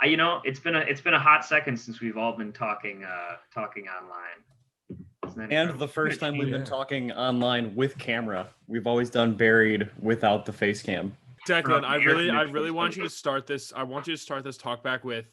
It's been a hot second since we've all been talking online. And the first time we've been talking online with camera. We've always done buried without the face cam. Declan, I really want you to start this. I want you to start this talk back with,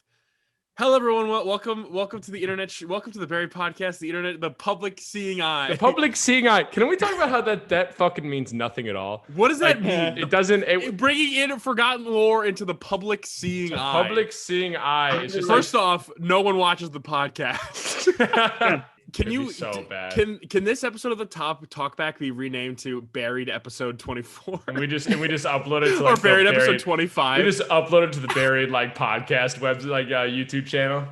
"Hello, everyone. Welcome to the internet. Welcome to the Buried Podcast. The internet, the public seeing eye. The public seeing eye. Can we talk about how that fucking means nothing at all? What does that mean? It doesn't. Bringing in forgotten lore into the public seeing eye. Public seeing eye. It's just first off, no one watches the podcast. Can you so bad? Can this episode of the Talkback be renamed to Buried Episode 24? And we just upload it to like or Buried Episode 25. We just upload it to the Buried podcast website, YouTube channel.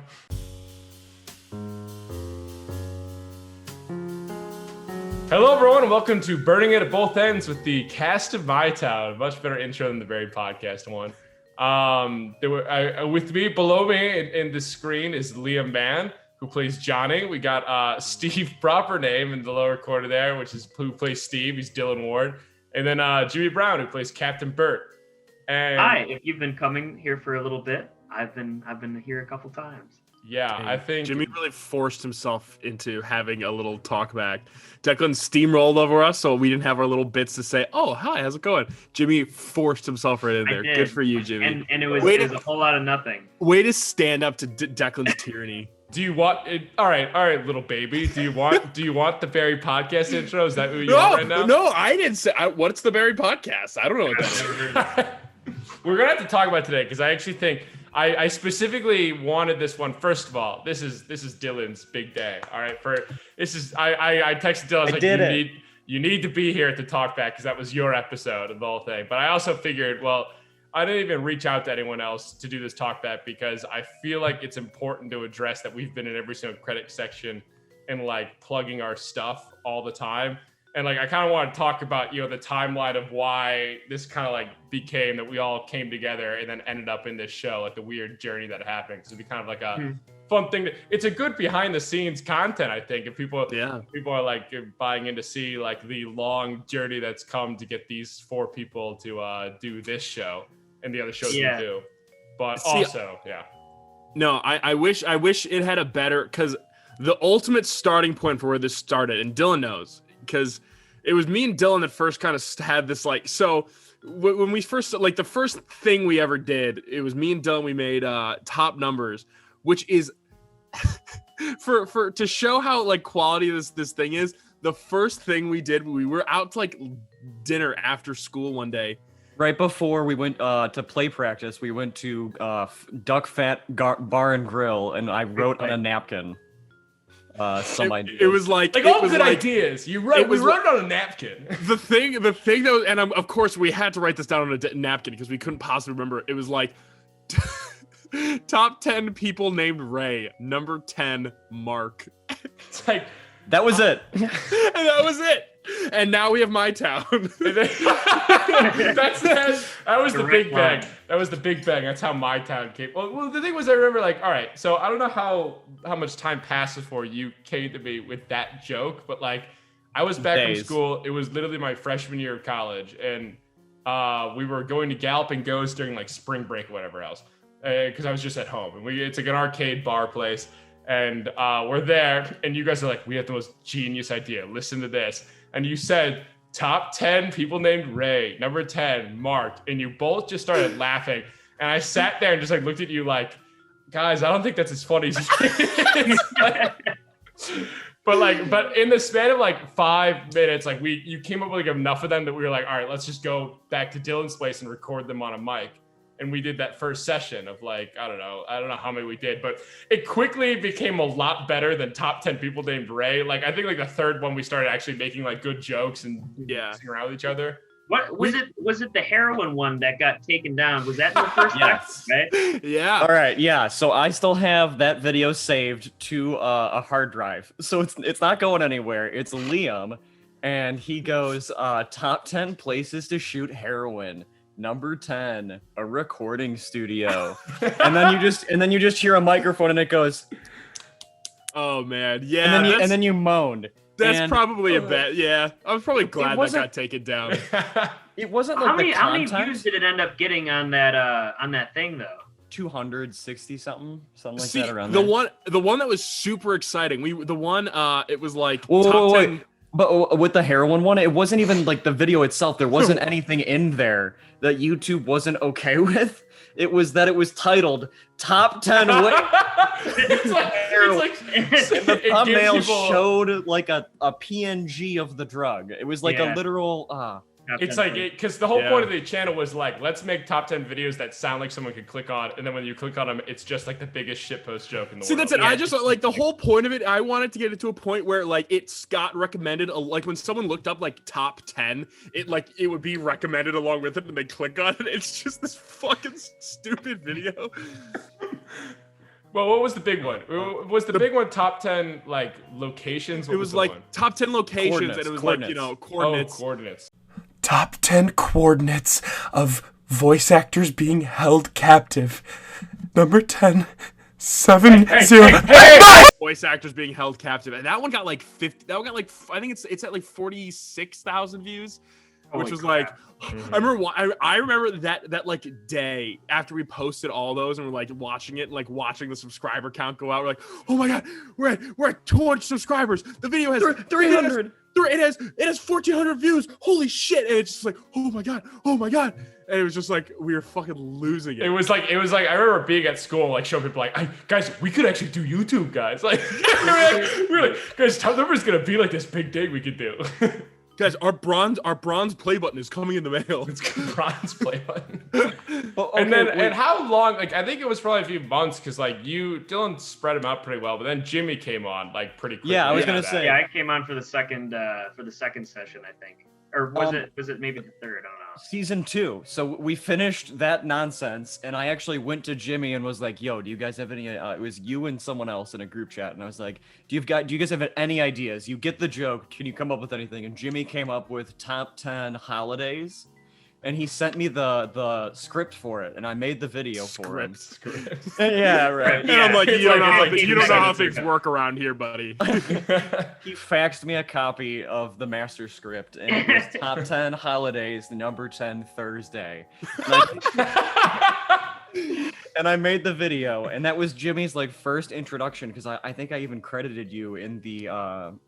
Hello, everyone, and welcome to Burning It at Both Ends with the cast of My Town. Much better intro than the Buried podcast one. With me below me in the screen is Liam Mann, who plays Johnny. We got Steve, proper name, in the lower corner there, who plays Steve. He's Dylan Ward. And then Jimmy Brown, who plays Captain Bert. And hi, if you've been coming here for a little bit, I've been here a couple times. Yeah, I think Jimmy really forced himself into having a little talk back. Declan steamrolled over us, so we didn't have our little bits to say, "Oh, hi, how's it going?" Jimmy forced himself right in there. Good for you, Jimmy. And it was a whole lot of nothing. Way to stand up to Declan's tyranny. Do you want it? All right, little baby. Do you want the Buried podcast intro? Is that what you want right now? No, I didn't say. What's the Buried podcast? I don't know what that is. We're gonna have to talk about today because I actually think I specifically wanted this one. First of all, this is Dylan's big day. All right, I texted Dylan. I was you need to be here at the Talkback because that was your episode of the whole thing. But I also figured, well, I didn't even reach out to anyone else to do this talkback because I feel like it's important to address that we've been in every single credit section and like plugging our stuff all the time. And like, I kind of want to talk about, the timeline of why this kind of like became that we all came together and then ended up in this show, like the weird journey that happened. So it'd be kind of like a fun thing. It's a good behind the scenes content, I think. If people are like buying in to see like the long journey that's come to get these four people to do this show. And the other shows we do, but No, I wish it had a better, because the ultimate starting point for where this started, and Dylan knows, because it was me and Dylan that first kind of had this like. So when we first, like, the first thing we ever did, it was me and Dylan. We made Top Numbers, which is for to show how like quality this thing is. The first thing we did, we were out to like dinner after school one day. Right before we went to play practice, we went to Duck Fat Bar and Grill, and I wrote on a napkin some ideas. It was like all good ideas. We wrote it on a napkin. The thing that was, and of course we had to write this down on a napkin because we couldn't possibly remember. It was like top 10 people named Ray, number 10 Mark. It's like that was it, and that was it. And now we have My Town. That was the big bang. That was the big bang. That's how My Town came. Well, the thing was, I remember like, all right, so I don't know how much time passed before you came to me with that joke, but like, I was back from school. It was literally my freshman year of college, and we were going to Galloping Ghost during like spring break or whatever else, because I was just at home, and it's like an arcade bar place, and we're there, and you guys are like, we have the most genius idea. Listen to this. And you said, top 10 people named Ray, number 10, Mark. And you both just started laughing. And I sat there and just like looked at you like, guys, I don't think that's as funny as But in the span of like 5 minutes, like you came up with like enough of them that we were like, all right, let's just go back to Dylan's place and record them on a mic. And we did that first session of like, I don't know how many we did, but it quickly became a lot better than top 10 people named Ray. Like, I think like the third one, we started actually making like good jokes and messing around with each other. What was it? Was it the heroin one that got taken down? Was that the first Yes. right? Yeah. All right. Yeah. So I still have that video saved to a hard drive. So it's not going anywhere. It's Liam, and he goes, top 10 places to shoot heroin. Number 10, a recording studio. and then you just hear a microphone and it goes, oh man, yeah. And then you moaned. That's probably a bet. Yeah, I was probably glad that got taken down. It wasn't like how many views did it end up getting on that thing though? 260 something like See, that around the there. one that was super exciting. It was like Whoa, top 10. wait. But with the heroin one, it wasn't even like the video itself. There wasn't anything in there that YouTube wasn't okay with. It was that it was titled "Top 10 Ways." The thumbnail showed like a PNG of the drug. It was like a literal. It's like because the whole point of the channel was like, let's make top 10 videos that sound like someone could click on, and then when you click on them, it's just like the biggest shitpost joke in the world. See, that's it. I just like the whole point of it. I wanted to get it to a point where like it's got recommended. Like when someone looked up like top 10, it would be recommended along with it, and they click on it. It's just this fucking stupid video. Well, what was the big one? Was the big one top 10 like locations? What it was like one? top 10 locations, and it was like coordinates. Oh, coordinates. Top 10 coordinates of voice actors being held captive. Number 10, 7, 0. Voice actors being held captive, and that one got like 50. That one got like I think it's at like 46,000 views, which was like. I remember that like day after we posted all those and we're like watching it, like watching the subscriber count go out. We're like, oh my god, we're at 200 subscribers. The video has 300. It has 1,400 views. Holy shit! And it's just like, oh my god. And it was just like we were fucking losing it. It was like I remember being at school, like showing people like, guys, we could actually do YouTube, guys. Like, we're like, guys, top number's gonna be like this big thing we could do. Guys, our bronze play button is coming in the mail. It's bronze play button. Okay, and how long? Like I think it was probably a few months because like Dylan spread them out pretty well, but then Jimmy came on like pretty quickly. Yeah, I was gonna say. Yeah, I came on for the second session, I think, or was it maybe the third? I don't know. Season 2. So we finished that nonsense, and I actually went to Jimmy and was like, "Yo, do you guys have any?" It was you and someone else in a group chat, and I was like, Do you guys have any ideas? You get the joke. Can you come up with anything?" And Jimmy came up with top 10 holidays, and he sent me the script for it, and I made the video for him. Yeah, right. And I'm like, Yeah. you don't It's know like how things work around here, buddy. He faxed me a copy of the master script, and it was top 10 holidays, number 10 Thursday. And I made the video, and that was Jimmy's like first introduction because I think I even credited you in the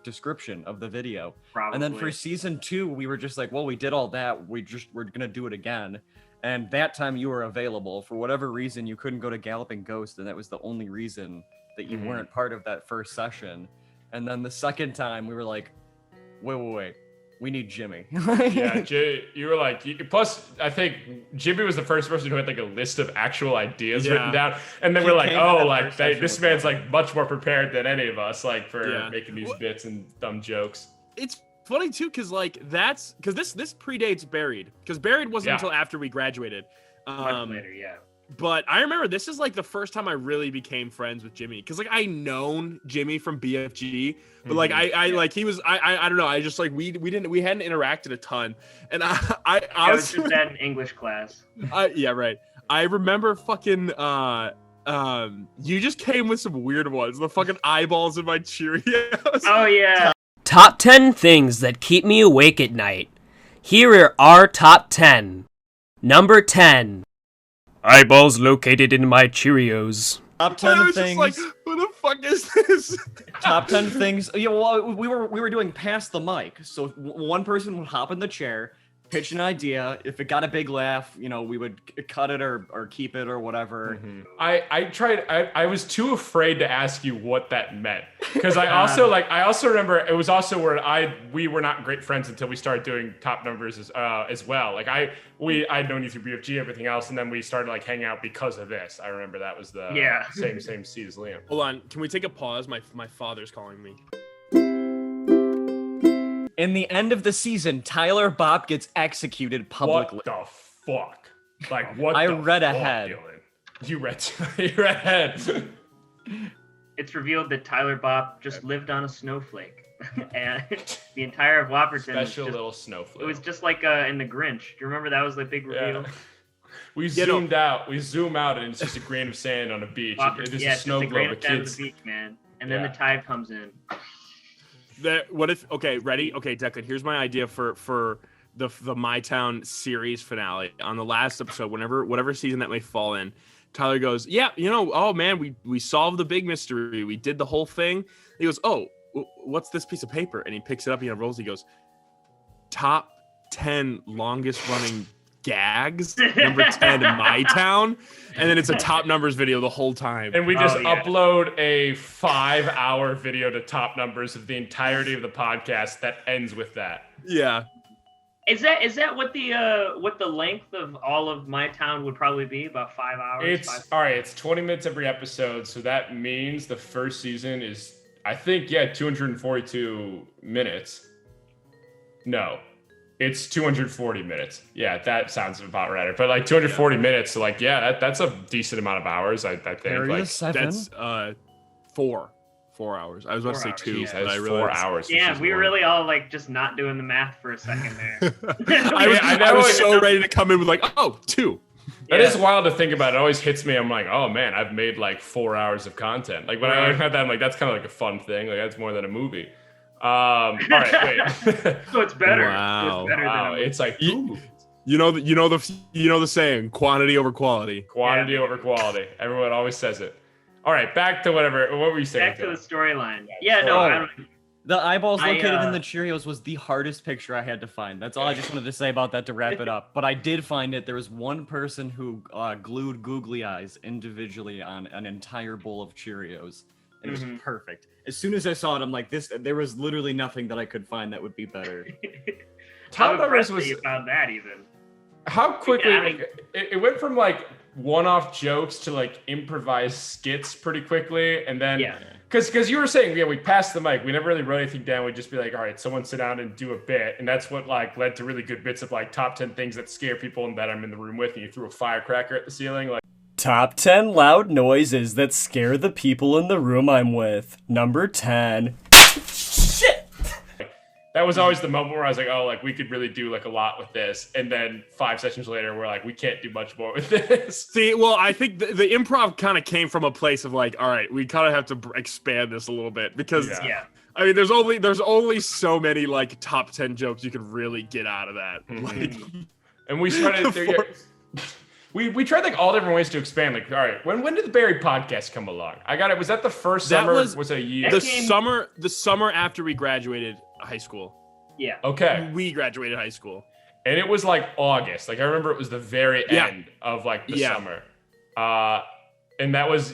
description of the video. Probably. And then for season 2, we were just like, well, we did all that. We're gonna do it again. And that time you were available. For whatever reason, you couldn't go to Galloping Ghost, and that was the only reason that you weren't part of that first session. And then the second time, we were like, wait. We need Jimmy. Yeah, you were like. Plus, I think Jimmy was the first person who had like a list of actual ideas written down, and then we're like, oh, like this man's like much more prepared than any of us, like for making these bits and dumb jokes. It's funny too, because this predates Buried, because Buried wasn't until after we graduated. Much later, yeah. But I remember this is like the first time I really became friends with Jimmy, because like I known Jimmy from BFG, but like I like he was I don't know, I just like we hadn't interacted a ton, and I was just at an English class. Yeah, right. I remember fucking you just came with some weird ones, the fucking eyeballs in my Cheerios. Oh yeah. Top 10 things that keep me awake at night. Here are our top 10. Number 10. Eyeballs located in my Cheerios. Top 10 things. Just like, who the fuck is this? Top 10 things. Yeah, well, we were doing pass the mic. So one person would hop in the chair, pitch an idea. If it got a big laugh, we would cut it or keep it or whatever. Mm-hmm. I was too afraid to ask you what that meant, because I also remember it was also where we were not great friends until we started doing top numbers as well. Like I'd known you through BFG, everything else, and then we started like hanging out because of this. I remember that was the same seat as Liam. Hold on, can we take a pause? My father's calling me. In the end of the season, Tyler Bopp gets executed publicly. What the fuck? Like what? I the read fuck, ahead. Dylan? You read ahead. It's revealed that Tyler Bopp just lived on a snowflake, and the entire of Whopperton Little snowflake. It was just like in the Grinch. Do you remember that was the big reveal? Yeah. We zoomed out. We zoom out, and it's just a grain of sand on a beach. It's just a snow globe of kids. The beach, man. And then the tide comes in. Ready? Okay, Declan, here's my idea for the My Town series finale. On the last episode, whatever season that may fall in, Tyler goes, yeah, oh man, we solved the big mystery. We did the whole thing. He goes, oh, what's this piece of paper? And he picks it up, he unrolls, he goes, top 10 longest running gags, number 10 My Town, and then it's a top numbers video the whole time. And we just upload a 5-hour video to top numbers of the entirety of the podcast that ends with that. Yeah. Is that what the length of all of My Town would probably be? About 5 hours? All right, it's 20 minutes every episode, so that means the first season is, I think, 242 minutes. No, it's 240 minutes. Yeah, that sounds about right. But like 240 minutes, so like, that's a decent amount of hours, I think. That's 4 hours. I was about to say 2, but I realized 4 hours. Yeah, we really all like just not doing the math for a second there. I was so ready to come in with like, 2. That is wild to think about. It always hits me. I'm like, oh man, I've made like 4 hours of content. Like when I heard that, I'm like, that's kind of like a fun thing. Like that's more than a movie. All right, wait. So it's better. Wow. It's better than a movie. It's like you know the saying, quantity over quality. Quantity over quality. Everyone always says it. All right, back to whatever. What were you saying? Back to the storyline. Yeah, no, I don't. The eyeballs located in the Cheerios was the hardest picture I had to find. That's all I just wanted to say about that to wrap it up. But I did find it. There was one person who glued googly eyes individually on an entire bowl of Cheerios. It was perfect. As soon as I saw it, I'm like, there was literally nothing that I could find that would be better. Top numbers was you found that even. How quickly it went from like one-off jokes to like improvised skits pretty quickly, and then because you were saying we passed the mic, we never really wrote anything down. We'd just be like, all right, someone sit down and do a bit, and that's what like led to really good bits of like top 10 things that scare people and that I'm in the room with, and you threw a firecracker at the ceiling, like top 10 loud noises that scare the people in the room I'm with. Number 10. Shit. That was always the moment where I was like, oh, like we could really do like a lot with this. And then 5 sessions later, we're like, we can't do much more with this. See, well, I think the improv kind of came from a place of like, all right, we kind of have to expand this a little bit because I mean, there's only so many like top 10 jokes you could really get out of that. Like, and we started. We tried like all different ways to expand. Like, all right, when did the Buried podcast come along? I got it. Was that the first summer? Was it a year? The summer after we graduated high school. Yeah. Okay. We graduated high school, and it was like August. Like I remember it was the very end of like the summer. And that was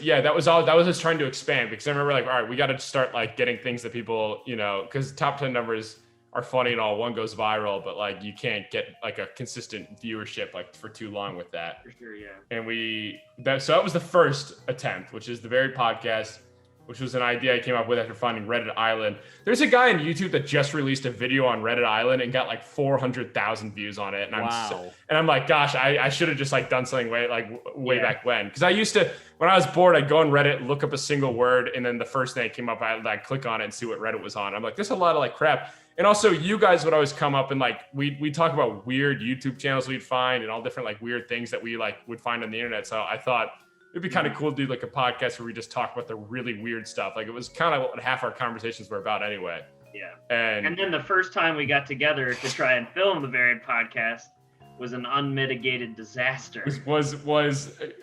all. That was just trying to expand because I remember like, all right, we got to start like getting things that people, because top 10 numbers are funny and all, one goes viral, but like you can't get like a consistent viewership like for too long with that. For sure, yeah. And so that was the first attempt, which is the Buried podcast, which was an idea I came up with after finding Reddit Island. There's a guy on YouTube that just released a video on Reddit Island and got like 400,000 views on it. And I'm like, gosh, I should have just like done something way back when. Because I used to, when I was bored, I'd go on Reddit, look up a single word, and then the first thing that came up, I'd like click on it and see what Reddit was on. I'm like, there's a lot of like crap. And also you guys would always come up and like, we talk about weird YouTube channels we'd find and all different like weird things that we like would find on the internet. So I thought it'd be kind of cool to do like a podcast where we just talk about the really weird stuff. Like it was kind of what half our conversations were about anyway. Yeah. And then the first time we got together to try and film the Buried podcast was an unmitigated disaster.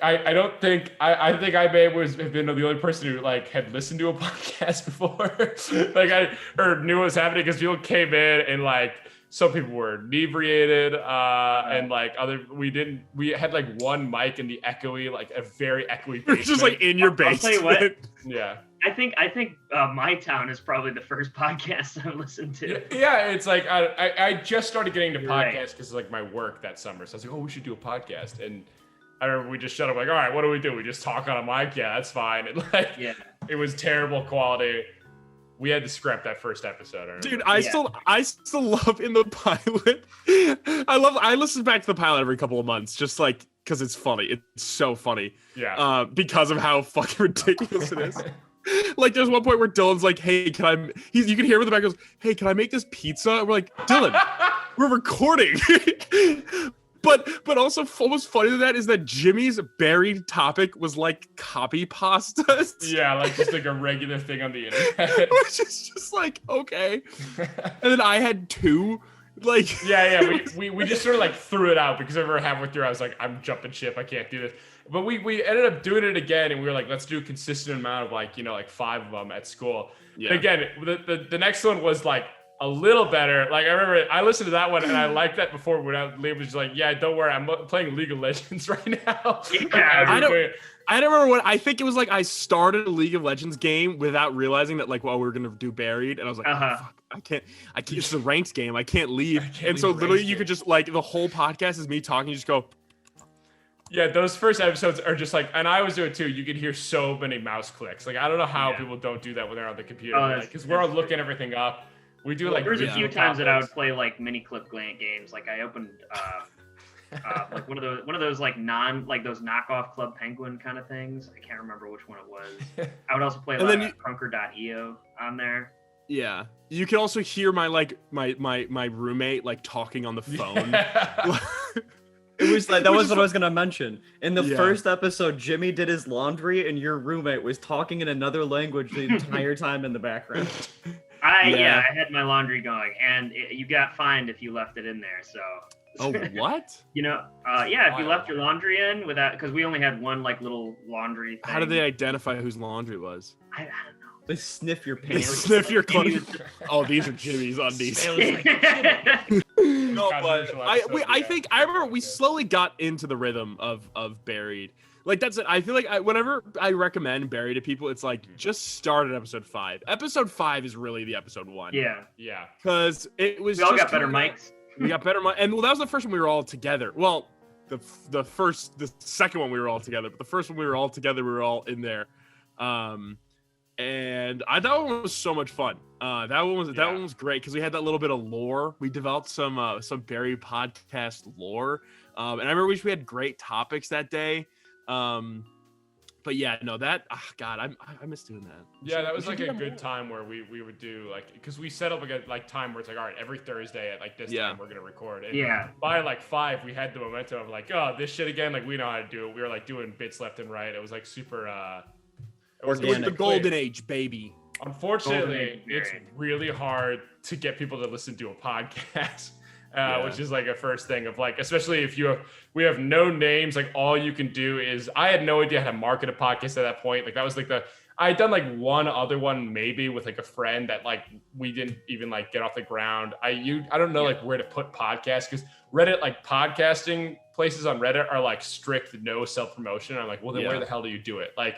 I don't think I think I may have been the only person who like had listened to a podcast before. Like or knew what was happening because people came in and like some people were inebriated and like we had like one mic in the echoey, like a very echoey basement. It's just like in your basement. I'll tell you what. Yeah. I think My Town is probably the first podcast I've listened to. Yeah, it's like I just started getting into podcasts because like my work that summer. So I was like, oh, we should do a podcast. And I remember we just shut up like, all right, what do? We just talk on a mic? Yeah, that's fine. And like, it was terrible quality. We had to scrap that first episode. Dude, I still love in the pilot. I listen back to the pilot every couple of months, just like because it's funny. It's so funny. Yeah. Because of how fucking ridiculous it is. Like there's one point where Dylan's like, hey, you can hear him in the back goes, hey, can I make this pizza? And we're like, Dylan, we're recording. But also almost funny than that is that Jimmy's buried topic was like copy pasta. Yeah, like just like a regular thing on the internet. Which is just like, okay. And then I had 2 Like, yeah. We just sort of like threw it out because over halfway through I was like, I'm jumping ship. I can't do this. But we ended up doing it again, and we were like, let's do a consistent amount of like, like 5 of them at school. Yeah. And again, the next one was like a little better. Like I remember I listened to that one and I liked that before when Liam was like, yeah, don't worry, I'm playing League of Legends right now. Yeah, I don't remember what I think it was like. I started a League of Legends game without realizing that like, well, we were gonna do Buried, and I was like, oh, fuck, I can't. It's a ranked game. I can't leave. And so literally, you could just like the whole podcast is me talking. You just go. Yeah, those first episodes are just like, and I was doing it too. You could hear so many mouse clicks. Like I don't know how people don't do that when they're on the computer, because we're all looking everything up. We do like. There's a few times that I would play like mini clip games. Like I opened like one of those like those knockoff Club Penguin kind of things. I can't remember which one it was. I would also play a lot of Crunker.io on there. Yeah, you can also hear my roommate like talking on the phone. It was like that was what I was gonna mention. In the first episode, Jimmy did his laundry, and your roommate was talking in another language the entire time in the background. I had my laundry going, and you got fined if you left it in there. So. Oh, what? If you left your laundry in without, because we only had one like little laundry thing. How did they identify whose laundry it was? I don't know. They sniff your They pants. sniff your clothes. Oh, these are Jimmy's undies. No, but I think I remember we slowly got into the rhythm of Buried. Like that's it. I feel like whenever I recommend Buried to people, it's like just start at episode 5. Episode 5 is really the episode 1. Yeah. Because it was. We all got better mics. We got better mics, and that was the first one we were all together. Well, the second one we were all together, but the first one we were all together. We were all in there. And that one was so much fun. That one was great because we had that little bit of lore. We developed some Buried podcast lore, and I remember we had great topics that day. But yeah, no, that God, I miss doing that. Yeah, that was like a good time where we would do like, because we set up like time where it's like, all right, every Thursday at like this time we're gonna record. And by like 5, we had the momentum of like, oh, this shit again, like we know how to do it. We were like doing bits left and right. It was like super. It was the golden age, baby. Unfortunately, it's really hard to get people to listen to a podcast. Which is like a first thing of like, especially if we have no names, like all you can do is, I had no idea how to market a podcast at that point. Like that was like I had done like one other one maybe with like a friend that like we didn't even like get off the ground. I don't know like where to put podcasts, because Reddit, like podcasting places on Reddit are like strict no self-promotion. I'm like, well then where the hell do you do it? Like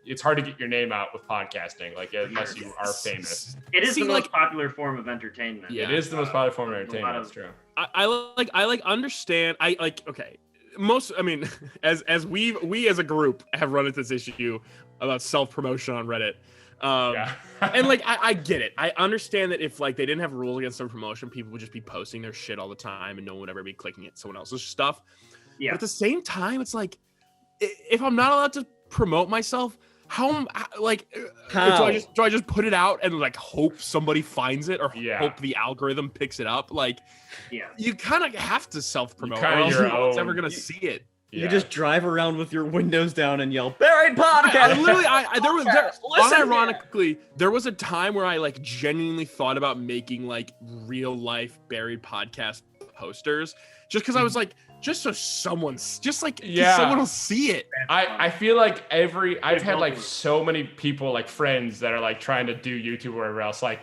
it's hard to get your name out with podcasting, like unless you are famous. It is the most popular form of entertainment. Yeah, it is the most popular form of entertainment. That's true. I understand. As we as a group have run into this issue about self-promotion on Reddit. And like I get it. I understand that if like they didn't have rules against self-promotion, people would just be posting their shit all the time and no one would ever be clicking at someone else's stuff. Yeah. But at the same time, it's like, if I'm not allowed to promote myself, how do I just put it out and like hope somebody finds it, or hope the algorithm picks it up? Like, you kind of have to self-promote, or else no one's ever gonna see it. You just drive around with your windows down and yell "Buried Podcast." Unironically, there was a time where I like genuinely thought about making like real life Buried Podcast posters, just because I was like, just so someone will see it. I feel like I've had like so many people, like friends that are like trying to do YouTube or whatever else, like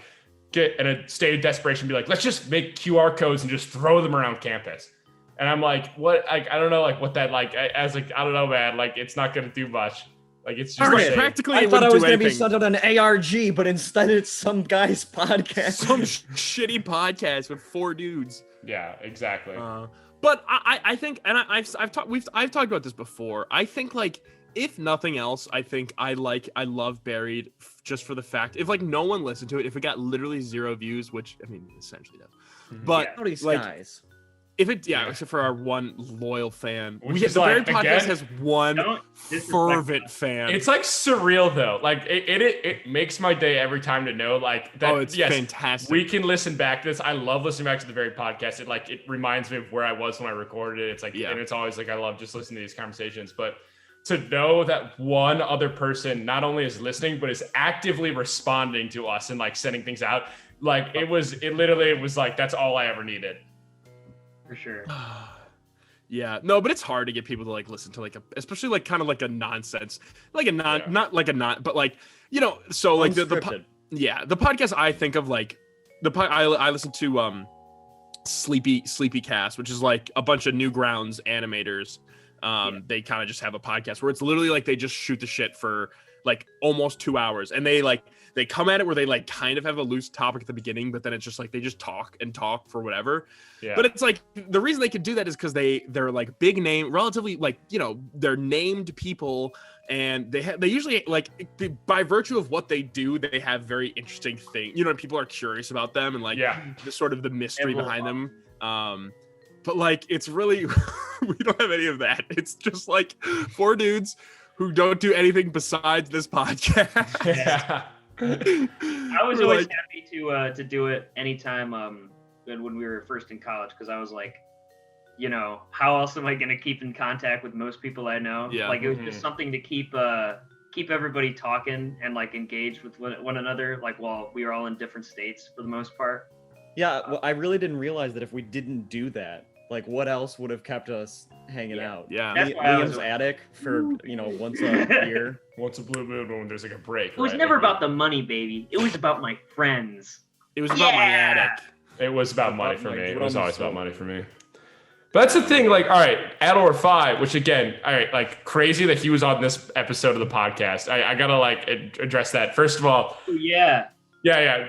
get in a state of desperation, be like, let's just make QR codes and just throw them around campus. And I'm like, what? I don't know, like what that like. I was like, I don't know, man. Like it's not gonna do much. Like it's just practically. I thought I was gonna be sent on an ARG, but instead it's some guy's podcast, some shitty podcast with 4 dudes. Yeah, exactly. But I think, and I've talked about this before. I think like, if nothing else, I think I love Buried just for the fact, if like no one listened to it, if it got literally 0 views, which I mean essentially does, but like guys. If it except for our one loyal fan, the Buried Podcast has one fervent fan. It's like surreal though. Like it makes my day every time to know like that. Oh, it's fantastic. We can listen back to this. I love listening back to the Buried Podcast. It reminds me of where I was when I recorded it. It's like and it's always like I love just listening to these conversations. But to know that one other person not only is listening but is actively responding to us and like sending things out Like it literally was like that's all I ever needed. For sure. Yeah, no, but it's hard to get people to like listen to like especially like kind of like a nonsense, like a not like a not, but like so like the podcast I think of like I listen to Sleepy Cast, which is like a bunch of Newgrounds animators. They kind of just have a podcast where it's literally like they just shoot the shit for like almost 2 hours, and they come at it where they like kind of have a loose topic at the beginning, but then it's just like they just talk for whatever. Yeah. But it's like the reason they can do that is because they're like big name, relatively like they're named people, and they usually like by virtue of what they do, they have very interesting things. People are curious about them and like the sort of the mystery behind them. But like it's really we don't have any of that. It's just like 4 dudes who don't do anything besides this podcast. Yeah. I was always happy to do it anytime when we were first in college, because I was like, how else am I going to keep in contact with most people I know? Yeah. Like it was just something to keep everybody talking and like engaged with one another, like while we were all in different states for the most part. Yeah, well, I really didn't realize that if we didn't do that, like what else would have kept us hanging out? Yeah. Liam's attic for once a year. Once a blue moon when there's like a break. It was never about the money, baby. It was about my friends. It was about my attic. It was about money for me. It was always about money for me. But that's the thing, like, all right, Ador 5, which again, all right, like crazy that he was on this episode of the podcast. I gotta like address that. First of all, Yeah.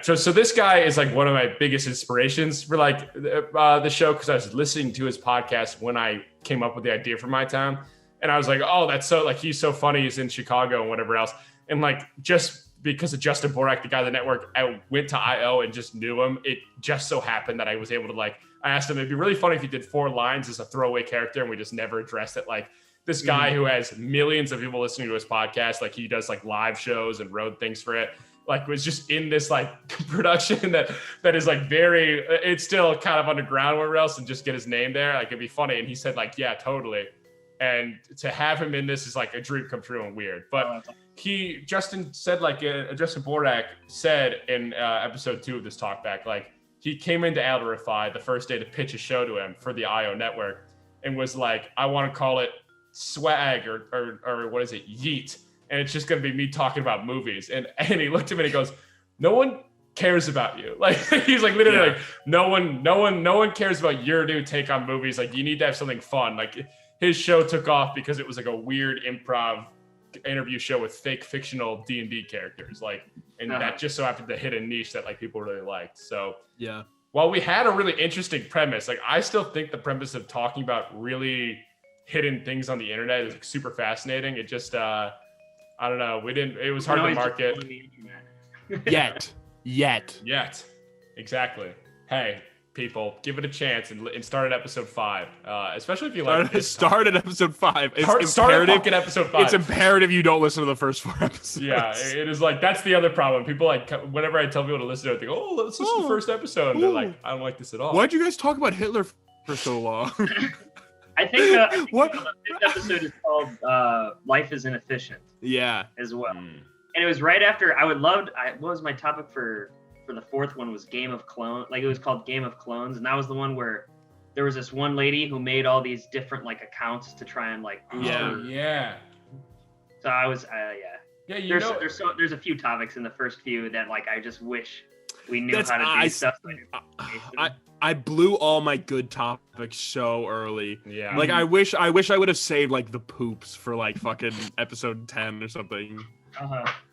So this guy is like one of my biggest inspirations for like the show, because I was listening to his podcast when I came up with the idea for My Town, and I was like, oh, that's so like he's so funny. He's in Chicago and whatever else, and like just because of Justin Borak, the guy of the network, I went to IO and just knew him. It just so happened that I was able to like. I asked him, it'd be really funny if you did 4 lines as a throwaway character, and we just never addressed it. Like this guy who has millions of people listening to his podcast, like he does like live shows and road things for it. Like was just in this like production that is like very, it's still kind of underground wherever else, and just get his name there. Like it'd be funny. And he said like, yeah, totally. And to have him in this is like a dream come true and weird. But Justin said like, Justin Borak said in episode 2 of this talkback, like he came into Aldorify the first day to pitch a show to him for the IO network and was like, I want to call it Swag or what is it? Yeet. And it's just going to be me talking about movies. And he looked at me and he goes, no one cares about you. Like, he's like, literally like, no one cares about your new take on movies. Like, you need to have something fun. Like, his show took off because it was like a weird improv interview show with fake fictional D&D characters. Like, and that just so happened to hit a niche that like people really liked. So, yeah. While we had a really interesting premise, like, I still think the premise of talking about really hidden things on the internet is like, super fascinating. It just, I don't know. It was hard to market. Yet. Exactly. Hey, people, give it a chance and start at episode 5. Especially if you like this. Start at episode 5. Start at fucking episode 5. It's imperative you don't listen to the first 4 episodes. Yeah, it is like, that's the other problem. People like, whenever I tell people to listen to it, they go, oh, let's listen to the first episode. And they're like, I don't like this at all. Why'd you guys talk about Hitler for so long? I think this episode is called Life is Inefficient. Yeah. As well. And it was right after what was my topic for the 4th one was Game of Clones. Like it was called Game of Clones. And that was the one where there was this one lady who made all these different like accounts to try and like boost her. Yeah. So I was, Yeah, there's a few topics in the first few that like I just wish we knew how to do stuff. I blew all my good topics so early. Yeah. Like I wish I would have saved like the poops for like fucking episode 10 or something.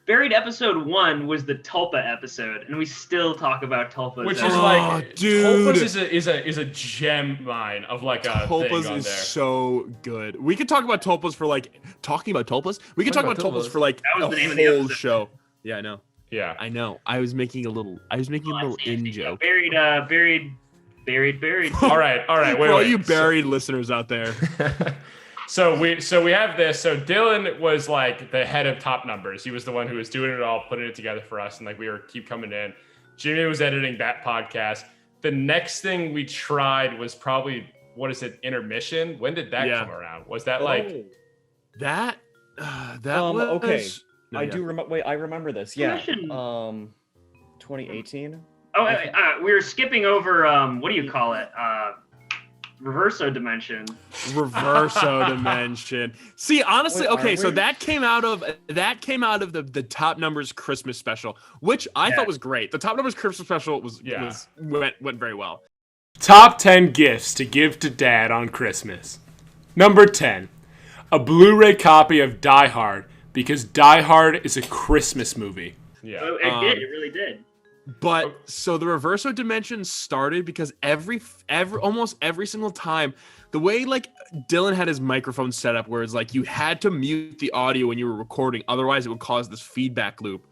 Buried episode 1 was the Tulpa episode, and we still talk about Tulpas. Which is like, dude, Tulpas is a gem mine of like a Tulpas thing on is there. so good. We could talk about Tulpas for like talking about Tulpas. We could talk about Tulpas for like That was a the name of the whole episode. show. Yeah, I know. Yeah. I know. I was making a little in joke. Buried. All right. For all you buried listeners out there. So we have this. So Dylan was like the head of Top Numbers. He was the one who was doing it all, putting it together for us, and like we were keep coming in. Jimmy was editing that podcast. The next thing we tried was probably, what is it, Intermission? When did that come around? Was that like that was okay. No, I do remember. Wait, I remember this. Yeah. Intermission. 2018. Oh, we were skipping over. What do you call it? Reverso Dimension. Reverso Dimension. See, honestly, okay, so that came out of the Top Numbers Christmas special, which I thought was great. The Top Numbers Christmas special went very well. Top 10 gifts to give to dad on Christmas. Number 10, a Blu-ray copy of Die Hard, because Die Hard is a Christmas movie. Yeah. It really did. But so the Reverso Dimension started because almost every single time, the way like Dylan had his microphone set up, where it's like you had to mute the audio when you were recording, otherwise it would cause this feedback loop.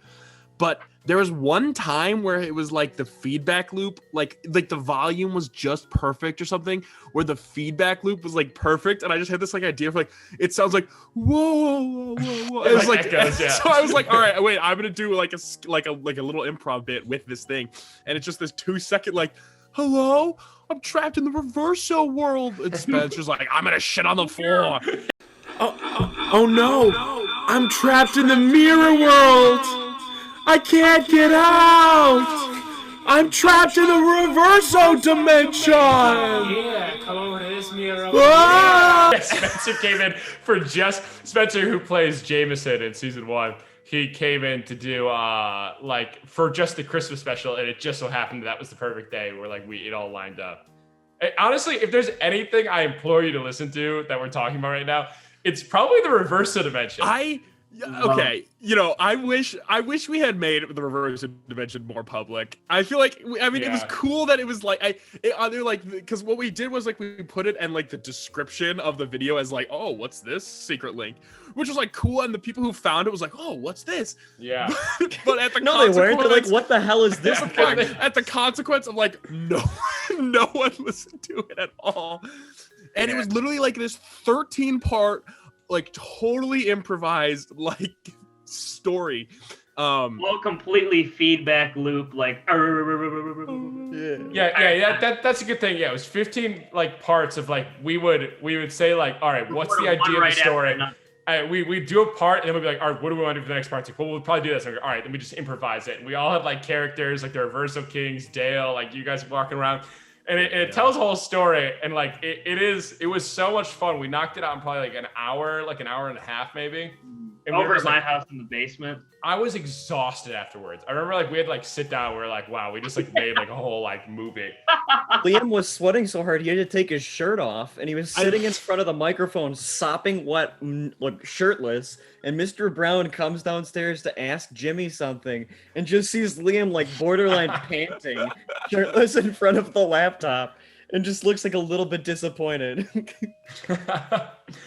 But there was one time where it was like the feedback loop, like the volume was just perfect or something, where the feedback loop was like perfect, and I just had this like idea of like it sounds like whoa, whoa, whoa, whoa. It was like echoes, yeah. So I was like, all right, wait, I'm gonna do like a little improv bit with this thing, and it's just this 2-second like, hello, I'm trapped in the Reverso world, and Spencer's like, I'm gonna shit on the floor. Oh no, I'm trapped in the mirror world. I can't get out! I'm trapped in the Reverso Dimension! Yeah, come over to this mirror. Spencer came in for Spencer, who plays Jameson in season 1. He came in to do for just the Christmas special, and it just so happened that was the perfect day where it all lined up. And honestly, if there's anything I implore you to listen to that we're talking about right now, it's probably the Reverso Dimension. Okay, I wish we had made the Reverso Dimension more public. I feel like, it was cool that it was because what we did was we put it in the description of the video as oh, what's this secret link, which was cool, and the people who found it was oh, what's this? Yeah. But at the no, they weren't. They're what the hell is this? At the consequence of no one listened to it at all, and it was literally this 13-part. Totally improvised story. Well, completely feedback loop that's a good thing. Yeah, it was 15 parts of we would say all right, what's the idea of the story? We do a part, and then we'd be all right, what do we want to do for the next part? Well, we'll probably do this. And all right, then we just improvise it. And we all had characters the Reverso Kings, Dale, you guys walking around. And it tells a whole story, and it was so much fun. We knocked it out in probably an hour and a half maybe. And over at my house in the basement. I was exhausted afterwards. I remember we had to sit down. We were wow, we just made a whole movie. Liam was sweating so hard he had to take his shirt off, and he was sitting in front of the microphone, sopping wet, shirtless. And Mr. Brown comes downstairs to ask Jimmy something, and just sees Liam borderline panting, shirtless in front of the laptop, and just looks a little bit disappointed.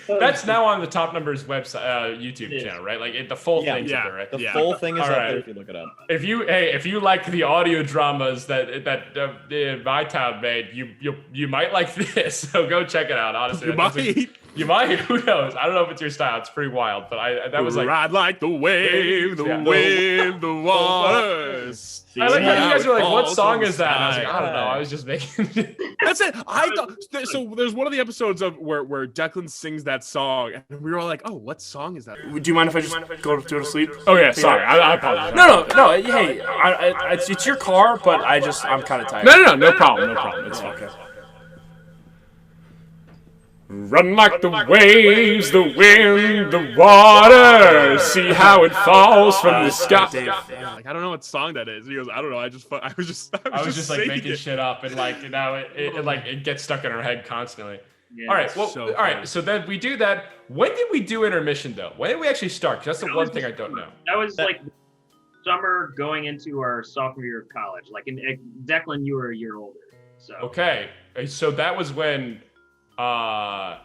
That's now on the Top Numbers website, YouTube channel, right? The full thing's up there, right? The full thing is up there if you look it up. If you like the audio dramas that My Town made, you might like this. So go check it out. Honestly, you might. Who knows? I don't know if it's your style. It's pretty wild, but that was ride like the wave, the wind, the waters. I like how you guys were what song is that? And I was I don't know. I was just making. That's it. I thought so. There's one of the episodes of where Declan sings that song, and we were all oh, what song is that? Do you mind if I just go to sleep? Oh yeah, sorry. I apologize. No. Hey, it's your car, but I'm kind of tired. No problem. It's fine. Okay. Run like the waves, the wind, the water. See how it falls from the sky. I don't know what song that is. He goes, I don't know. I was just making shit up, and now it gets stuck in our head constantly. Yeah, all right. Well, all right. So then we do that. When did we do intermission though? When did we actually start? 'Cause that's the one thing I don't know. That was summer going into our sophomore year of college. Declan, you were a year older. So okay. So that was when. That's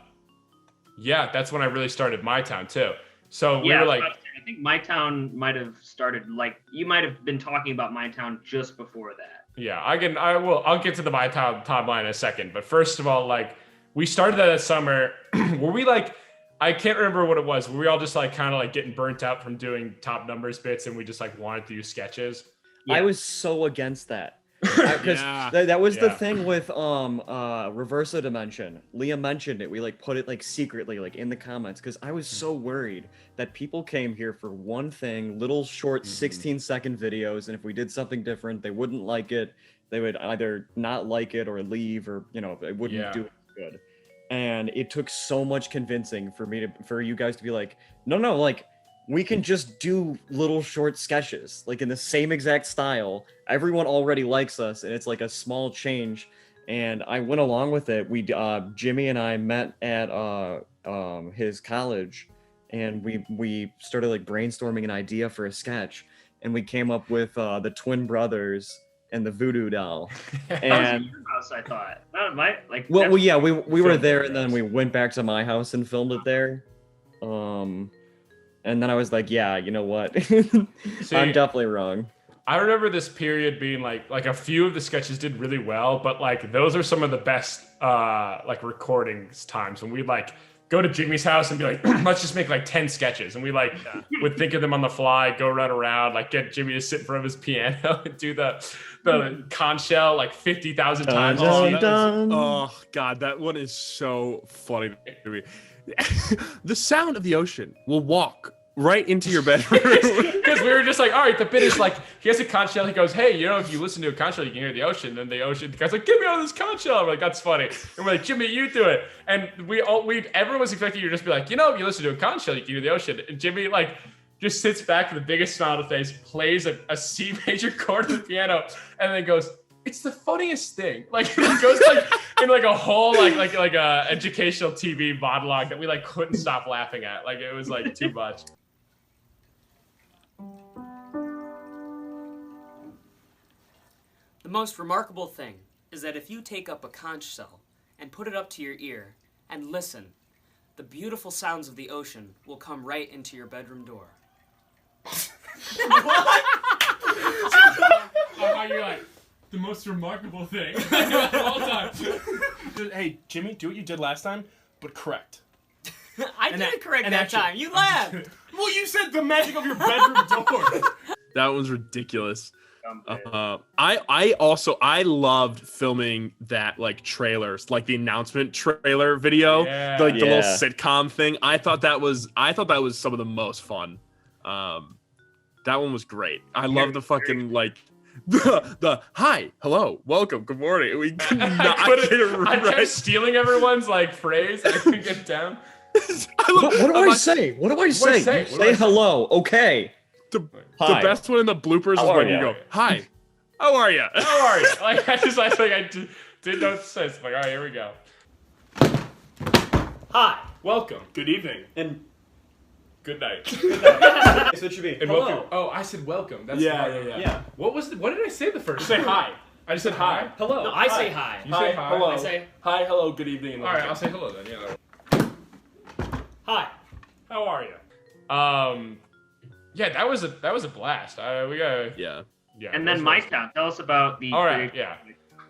when I really started My Town too. So we were I think My Town might have started you might have been talking about My Town just before that. Yeah, I'll get to the My Town timeline in a second. But first of all, we started that summer. Were we I can't remember what it was. Were we all just kind of getting burnt out from doing Top Numbers bits, and we just wanted to do sketches? Yeah. I was so against that. Because Yeah. that was the Yeah. thing with Reverso Dimension. Liam mentioned it. We like put it like secretly like in the comments because I was so worried that people came here for one thing, little short 16-second videos, and if we did something different, they wouldn't like it. They would either not like it or leave, or it wouldn't Yeah. do it good. And it took so much convincing for you guys to be like, no, like we can just do little short sketches, like in the same exact style. Everyone already likes us, and it's like a small change. And I went along with it. We, Jimmy and I met at his college, and we started like brainstorming an idea for a sketch, and we came up with the twin brothers and the voodoo doll. That was And your house, I thought. Not my like. well, that's- yeah, we were filmed there, it, and then yes. we went back to my house and filmed it there. And then I was like, yeah, you know what? See, I'm definitely wrong. I remember this period being like a few of the sketches did really well, but like those are some of the best like recordings times when we'd like go to Jimmy's house and be like, let's just make like 10 sketches, and we like would think of them on the fly, go run around, like get Jimmy to sit in front of his piano and do the conch shell like 50,000 times. Dun, that dun. was- oh God, that one is so funny to me. The sound of the ocean will walk right into your bedroom. Because we were just like, all right, the bit is like, he has a conch shell. He goes, hey, if you listen to a conch shell, you can hear the ocean. Then the guy's like, get me out of this conch shell. We're like, that's funny. And we're like, Jimmy, you do it. And everyone was expecting you to just be like, if you listen to a conch shell, you can hear the ocean. And Jimmy like just sits back with the biggest smile on his face, plays a C major chord on the piano, and then goes, it's the funniest thing. Like it goes like in like a whole like a educational TV monologue that we like couldn't stop laughing at. Like it was like too much. The most remarkable thing is that if you take up a conch shell and put it up to your ear and listen, the beautiful sounds of the ocean will come right into your bedroom door. How you're like the most remarkable thing of all time. Hey, Jimmy, do what you did last time, but correct. I did correct and that action. time. You laughed. Well, you said the magic of your bedroom door. That was ridiculous. Dumb bit. I loved filming that like trailers, like the announcement trailer video, Yeah. the little Yeah. sitcom thing. I thought that was some of the most fun. That one was great. I love the fucking like the hi, hello, welcome, good morning. We could not get it I kept right. stealing everyone's like phrase. I couldn't get it down. What do I say? What do I say? say? You What do say I say? hello. Okay. The Hi. best one in the bloopers How is are when you ya? go, hi, how are you? How are you? Like I just didn't know what to say. So I'm like, all right, here we go. Hi. Welcome. Good evening. And Good night. that's what you mean. And Hello. welcome. Oh, I said welcome. That's Yeah, the part. yeah. Yeah. What did I say the first? Say time? hi. I just said hi. Hello. No, I say hi. You say hi. Hello. I say Hi, hello, good evening. And All right, welcome. I'll say hello then. Yeah. hi. How are you? Yeah, that was a blast. We got Yeah. yeah. And it then was My really- Town. Tell us about the. All right, yeah.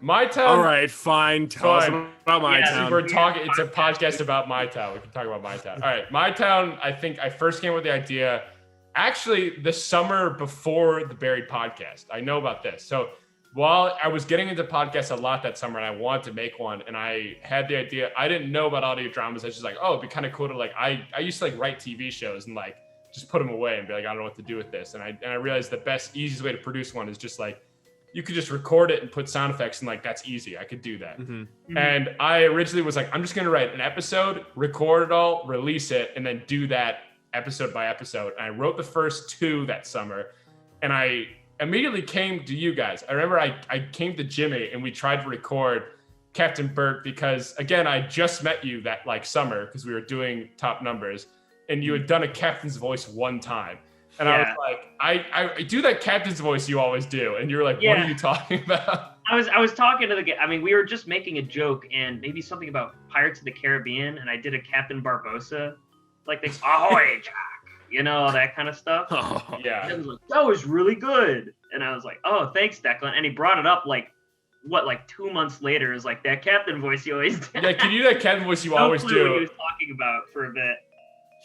My town. All right, fine. Tell us Fine. about my Yeah, town. We're talking. It's a podcast about my town. We can talk about my town. All right, my town. I think I first came with the idea, actually, the summer before the Buried podcast. I know about this. So while I was getting into podcasts a lot that summer, and I wanted to make one, and I had the idea. I didn't know about audio dramas. I was just like, oh, it'd be kind of cool to like. I used to like write TV shows and like just put them away and be like, I don't know what to do with this. And I realized the best, easiest way to produce one is just like. You could just record it and put sound effects and like that's easy. I could do that. Mm-hmm. And I originally was like, I'm just gonna write an episode, record it all, release it, and then do that episode by episode. And I wrote the first 2 that summer, and I immediately came to you guys. I remember I came to Jimmy and we tried to record Captain Bert because again I just met you that like summer because we were doing top numbers, and you had done a captain's voice one time. And I was Yeah. like, I do that captain's voice you always do. And you were like, what Yeah. are you talking about? I was talking to the guy. I mean, we were just making a joke and maybe something about Pirates of the Caribbean, and I did a Captain Barbosa, like the ahoy Jack, that kind of stuff. And Yeah. he was like, that was really good, and I was like, oh, thanks, Declan. And he brought it up like 2 months later. Is like that captain voice you always did. Yeah, can you do that captain voice you No always clue what he do? was talking about for a bit.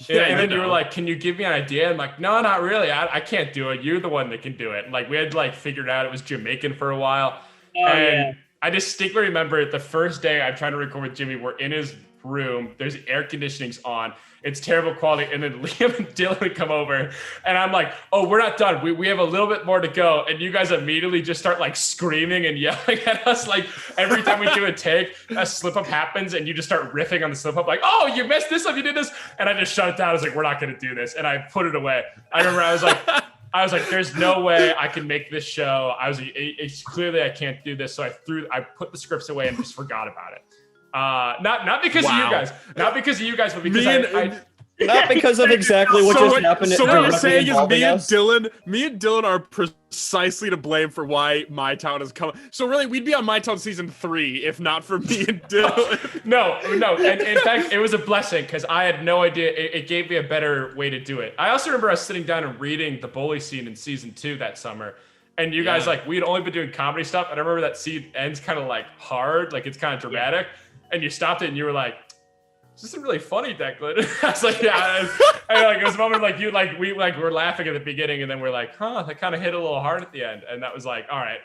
Yeah, and then you were like, can you give me an idea? I'm like, no, not really. I can't do it. You're the one that can do it. And like we had to like figured out it was Jamaican for a while. yeah. I distinctly remember the first day I tried to record with Jimmy. We're in his room. There's air conditioning's on. It's terrible quality. And then Liam and Dylan come over, and I'm like, "Oh, we're not done. We have a little bit more to go." And you guys immediately just start like screaming and yelling at us. Like every time we do a take, a slip up happens, and you just start riffing on the slip up. Like, "Oh, you messed this up. You did this." And I just shut it down. I was like, "We're not going to do this." And I put it away. I remember I was like, "There's no way I can make this show." I was like, "It's clearly I can't do this." So I put the scripts away and just forgot about it. Not because of you guys, but because not because of exactly what just happened. So what you're saying is me and Dylan are precisely to blame for why My Town is coming. So really, we'd be on My Town season 3 if not for me and Dylan. No. And in fact, it was a blessing because I had no idea. It gave me a better way to do it. I also remember us sitting down and reading the bully scene in season 2 that summer. And you guys, like, we had only been doing comedy stuff. And I remember that scene ends kind of like hard, like it's kind of dramatic. Yeah. And you stopped it and you were like, "This isn't really funny, Declan." I was like, "Yeah." And like it was a moment like we were laughing at the beginning, and then we're like, "Huh, that kind of hit a little hard at the end." And that was like, all right.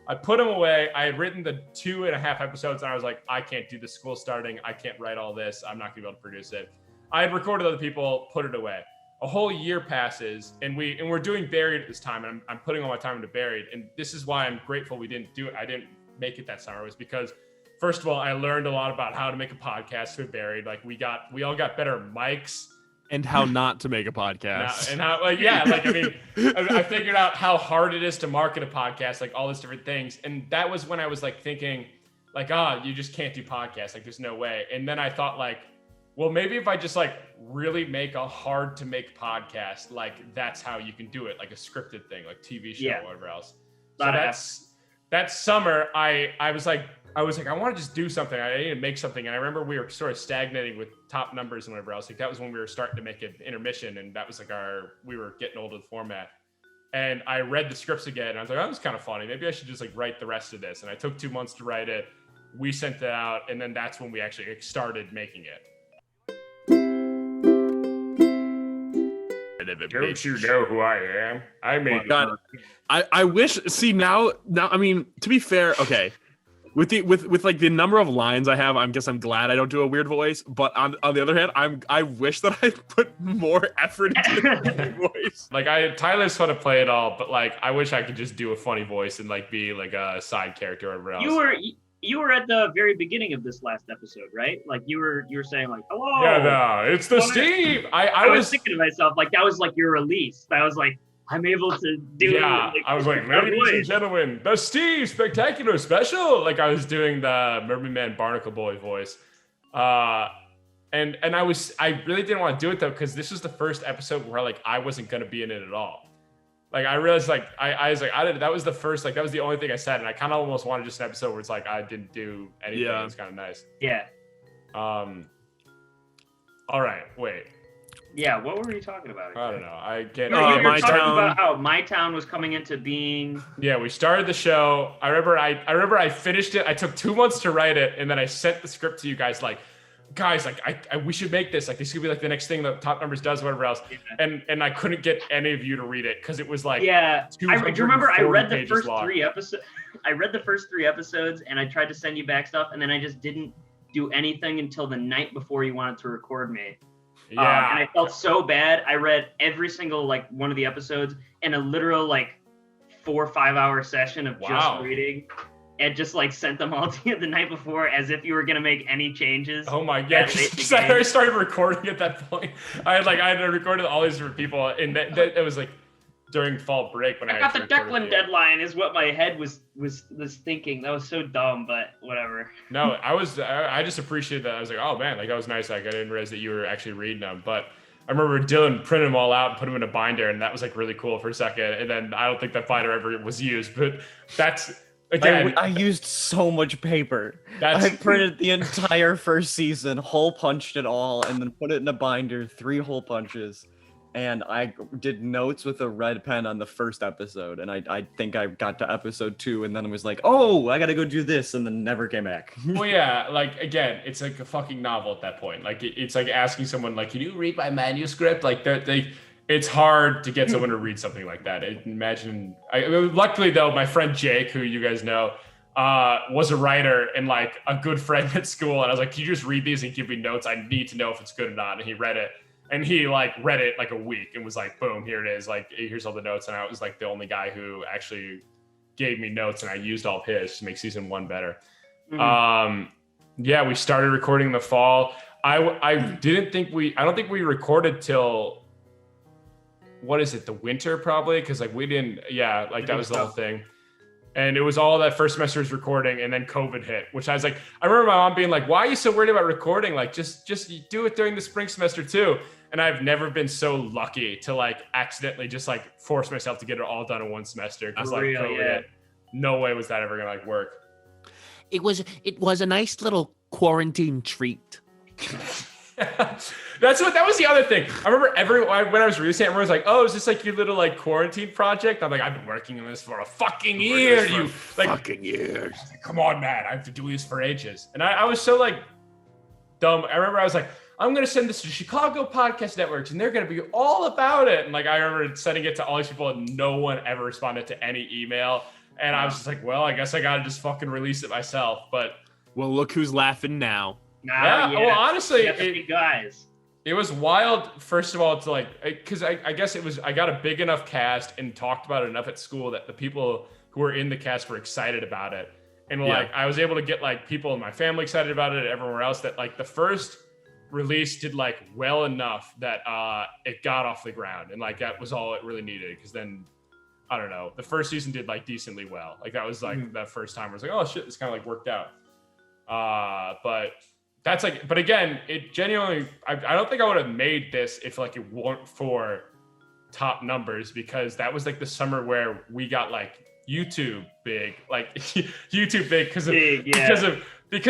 I put them away. I had written the 2.5 episodes, and I was like, I can't do the school starting. I can't write all this. I'm not gonna be able to produce it. I had recorded other people, put it away. A whole year passes, and we're doing Buried at this time, and I'm putting all my time into Buried. And this is why I'm grateful we didn't do it. I didn't make it that summer. It was because, first of all, I learned a lot about how to make a podcast with Buried. Like we all got better mics and how not to make a podcast. And how, like, yeah, like, I mean, I figured out how hard it is to market a podcast, like all these different things. And that was when I was like thinking like, you just can't do podcasts. Like there's no way. And then I thought like, well, maybe if I just like really make a hard to make podcast, like that's how you can do it. Like a scripted thing, like TV show or whatever else. So that summer I was like, I want to just do something. I need to make something. And I remember we were sort of stagnating with top numbers and whatever else. Like that was when we were starting to make an intermission, and that was like we were getting old with the format. And I read the scripts again, and I was like, oh, this is kind of funny. Maybe I should just like write the rest of this. And I took 2 months to write it. We sent it out, and then that's when we actually started making it. Don't you know who I am? I made God. I wish. See now. I mean, to be fair, okay. With like the number of lines I have, I guess I'm glad I don't do a weird voice. But on the other hand, I wish that I put more effort into the voice. Like Tyler's fun to play it all, but like I wish I could just do a funny voice and like be like a side character or whatever else. You were at the very beginning of this last episode, right? Like you were saying like, hello. Yeah, no, it's the Steve. I was thinking to myself like that was like your release. I was like, I'm able to do. Yeah, I was like, ladies and gentlemen, the Steve Spectacular Special. Like I was doing the Mermaid Man Barnacle Boy voice, and I really didn't want to do it though because this was the first episode where like I wasn't gonna be in it at all. Like I realized like I was like that was the first like that was the only thing I said, and I kind of almost wanted just an episode where it's like I didn't do anything. Yeah. It's kind of nice. Yeah. All right. Wait. Yeah, what were you talking about? I don't know. I can't. You were talking about how My Town was coming into being. Yeah, we started the show. I remember I finished it. I took 2 months to write it, and then I sent the script to you guys. Like, guys, like we should make this. Like, this could be like the next thing that Top Numbers does, whatever else. Yeah. And I couldn't get any of you to read it because it was like. Yeah, do you remember I read the first 3 episodes? I read the first 3 episodes, and I tried to send you back stuff, and then I just didn't do anything until the night before you wanted to record me. Yeah. And I felt so bad. I read every single like one of the episodes in a literal like 4 or 5 hour session of just reading, and just like sent them all to you the night before as if you were gonna make any changes. Oh my god! Because I already started recording at that point. I had recorded all these different people, and that it was like during fall break when I got the Declan deadline is what my head was thinking. That was so dumb, but whatever. No, I just appreciated that. I was like, oh man, like that was nice. Like I didn't realize that you were actually reading them, but I remember Dylan printed them all out and put them in a binder, and that was like really cool for a second. And then I don't think that binder ever was used, but that's again. I used so much paper. I printed the entire first season, hole punched it all, and then put it in a binder, 3 hole punches. And I did notes with a red pen on the first episode, and I think I got to episode 2, and then I was like, oh, I gotta go do this, and then never came back. Well, yeah, like, again, it's like a fucking novel at that point. Like, it's like asking someone, like, can you read my manuscript? Like, it's hard to get someone to read something like that. Luckily though, my friend Jake, who you guys know, was a writer and like a good friend at school. And I was like, can you just read these and give me notes? I need to know if it's good or not. And he read it. And he like read it like a week and was like, boom, here it is. Like, here's all the notes. And I was like the only guy who actually gave me notes, and I used all of his to make season 1 better. Yeah, we started recording in the fall. I don't think we recorded till, what is it, the winter probably? Because like we didn't, that was the whole thing. And it was all that first semester's recording, and then COVID hit, which I was like, I remember my mom being like, why are you so worried about recording? Like, just do it during the spring semester too. And I've never been so lucky to like accidentally just like force myself to get it all done in one semester. Because like COVID hit. No way was that ever gonna like work. It was a nice little quarantine treat. That was the other thing. I remember when I was releasing it, everyone was like, "Oh, is this like your little like quarantine project?" I'm like, "I've been working on this for a fucking year, you like fucking years. Come on, man, I have to do this for ages." And I was so like dumb. I remember I was like, "I'm gonna send this to Chicago podcast networks, and they're gonna be all about it." And like I remember sending it to all these people, and no one ever responded to any email. And I was just like, "Well, I guess I gotta just fucking release it myself." But well, look who's laughing now. Well, honestly, guys. It was wild, first of all, to like, because I guess I got a big enough cast and talked about it enough at school that the people who were in the cast were excited about it. And like, I was able to get like people in my family excited about it, everywhere else, that like the first release did like well enough that it got off the ground. And like, that was all it really needed. Because then, I don't know, the first season did like decently well. Like that was like that first time where I was like, oh shit, this kind of like worked out. But that's like, but again, it genuinely, I don't think I would have made this if like it weren't for top numbers, because that was like the summer where we got like YouTube big, because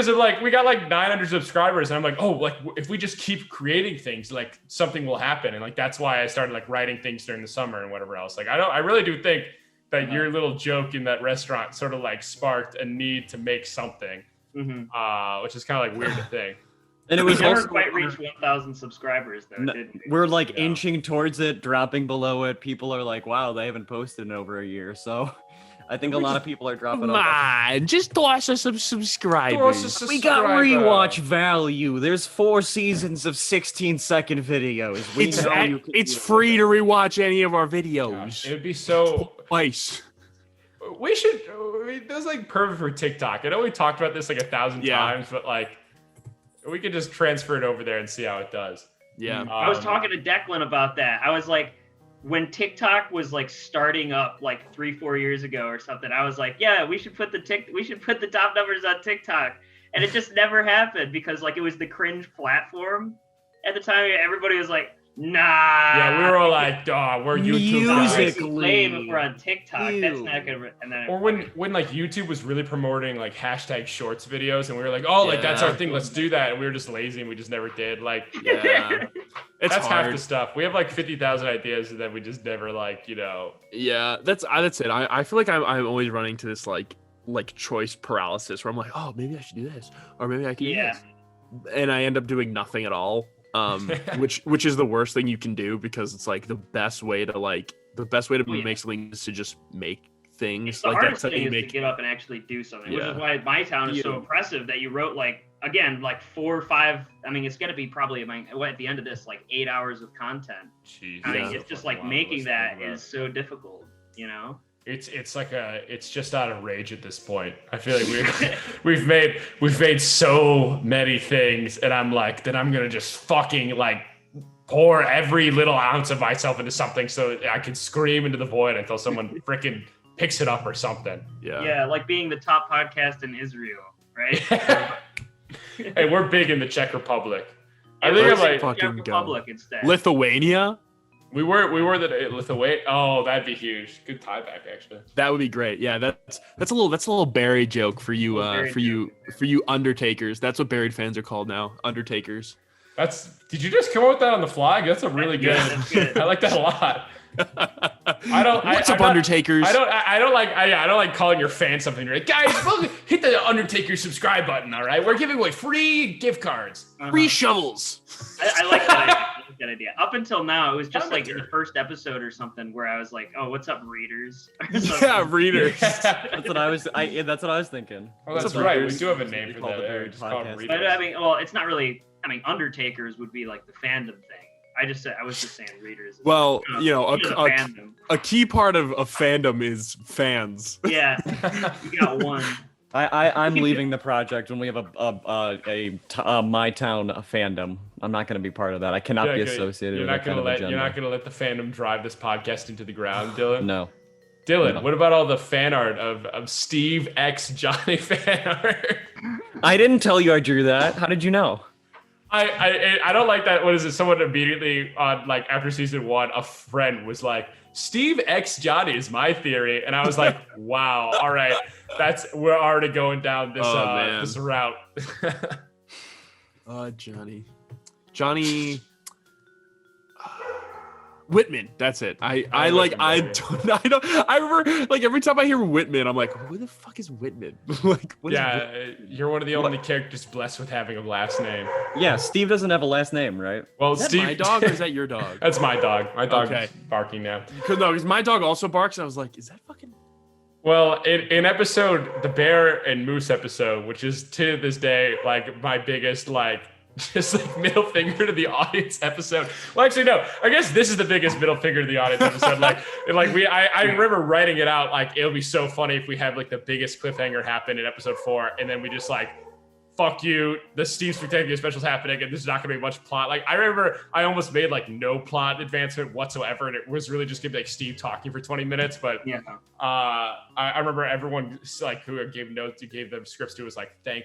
of like, we got like 900 subscribers, and I'm like, oh, like if we just keep creating things, like something will happen. And like, that's why I started like writing things during the summer and whatever else. Like, I really do think that your little joke in that restaurant sort of like sparked a need to make something. Which is kind of like weird to think. And it was never also quite reached 1,000 subscribers though, didn't we? We're like inching towards it, dropping below it. People are like, wow, they haven't posted in over a year. So I think a lot of people are dropping off. Man, just toss us some subscribers. We got rewatch value. There's 4 seasons of 16-second videos. It's free to rewatch any of our videos. Gosh, it would be so twice. We should. This is like perfect for TikTok. I know we talked about this like 1,000 times, but like we could just transfer it over there and see how it does. Yeah. I was talking to Declan about that. I was like, when TikTok was like starting up like 3-4 years ago or something, I was like, yeah, we should put the top numbers on TikTok, and it just never happened because like it was the cringe platform at the time. Everybody was like, nah. Yeah, we were all like, dog, we're YouTube guys. Lame if we're on TikTok. That's not gonna. And then or when like YouTube was really promoting like hashtag shorts videos, and we were like, oh, like that's our thing, let's do that, and we were just lazy and we just never did. Like, that's hard. Half the stuff. We have like 50,000 ideas that we just never like, you know. Yeah, that's it. I feel like I'm always running to this like choice paralysis where I'm like, oh, maybe I should do this, or maybe I can do this, and I end up doing nothing at all. Which is the worst thing you can do, because it's like the best way to make something is to just make things. The like hardest that's thing is to get up and actually do something, which is why My Town is so impressive that you wrote like 4 or 5. I mean, it's gonna be probably at the end of this like 8 hours of content. Jeez, I mean, it's just like making that is so difficult, you know. It's just out of rage at this point. I feel like we've made so many things, and I'm like, then I'm gonna just fucking like pour every little ounce of myself into something so I can scream into the void until someone freaking picks it up or something. Yeah, like being the top podcast in Israel, right? Hey, we're big in the Czech Republic. I think I'm like fucking Republic instead. Lithuania. We were the Lithuania. Oh, that'd be huge. Good tie back, actually. That would be great. Yeah, that's a little Barry joke for you for you Undertakers. That's what Buried fans are called now, Undertakers. Did you just come up with that on the fly? That's a really good. I like that a lot. What's up, Undertakers? I don't like calling your fans something. You're like, guys, hit the Undertaker subscribe button. All right, we're giving away free gift cards, free shovels. I like that idea. idea. Up until now, it was just like in Amateur. the first episode or something where I was like, "Oh, what's up, readers?" Or Yeah, something. readers. That's what I was. That's what I was thinking. Oh, that's What's up, right. We Readers? do have a name for Called that. the There. Buried It's called Podcast. Readers. But I mean, well, it's not really. I mean, Undertakers would be like the fandom thing. I was just saying readers. is Well, like, you know, it's a a fandom. key part of fandom is fans. Yeah, you got one. I'm leaving the project when we have a My Town fandom. I'm not going to be part of that. I cannot be associated with that kind of agenda. You're not gonna let the fandom drive this podcast into the ground, Dylan. No. Dylan, No. what about all the fan art of Steve X Johnny fan art? I didn't tell you I drew that. How did you know? I don't like that. What is it? Someone immediately on like after season 1, a friend was like, Steve X Johnny is my theory, and I was like, wow, all right, we're already going down this man. this route. Johnny Whitman. That's it. I remember like every time I hear Whitman, I'm like, who the fuck is Whitman? Like, what is Whitman? You're one of the only characters blessed with having a last name. Yeah, Steve doesn't have a last name, right? Well, Is that Steve, my dog or is that your dog? That's my dog. My dog's Okay. barking now. Because my dog also barks, and I was like, is that fucking? Well, in episode, the bear and moose episode, which is to this day like my biggest like just like middle finger to the audience episode. Well, actually, no. I guess this is the biggest middle finger to the audience episode. I remember writing it out like it'll be so funny if we have like the biggest cliffhanger happen in episode 4, and then we just like, fuck you, the Steve Spectacular special's happening, and there's not gonna be much plot. Like I remember I almost made like no plot advancement whatsoever, and it was really just gonna be like Steve talking for 20 minutes. But Yeah. I remember everyone like who gave notes, who gave them scripts to was like, thank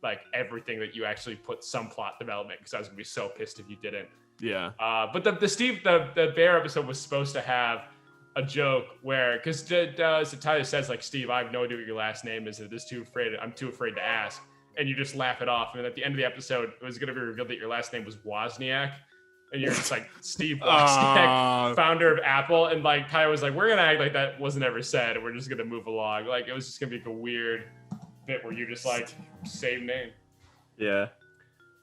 like everything that you actually put some plot development, because I was gonna be so pissed if you didn't. Yeah. But the bear episode was supposed to have a joke where, because Tyler says like, Steve, I have no idea what your last name is. I'm too afraid to ask. And you just laugh it off. And at the end of the episode, it was going to be revealed that your last name was Wozniak. And you're just like, Steve Wozniak, founder of Apple. And like Tyler was like, we're going to act like that wasn't ever said. And we're just going to move along. Like it was just going to be like a weird bit where you just like, same name. Yeah.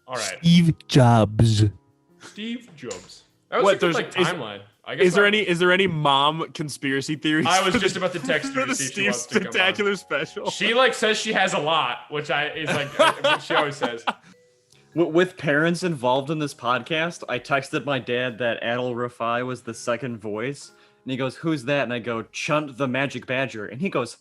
All right. Steve Jobs. Steve Jobs. That was What, a good like there's- timeline. I guess Is there any mom conspiracy theories? I was for just the- about to text her for to the see if she Steve wants to come on. Spectacular special. She like says she has a lot, which is like what she always says. With parents involved in this podcast, I texted my dad that Adil Rafai was the second voice, and he goes, "Who's that?" And I go, "Chunt the Magic Badger," and he goes,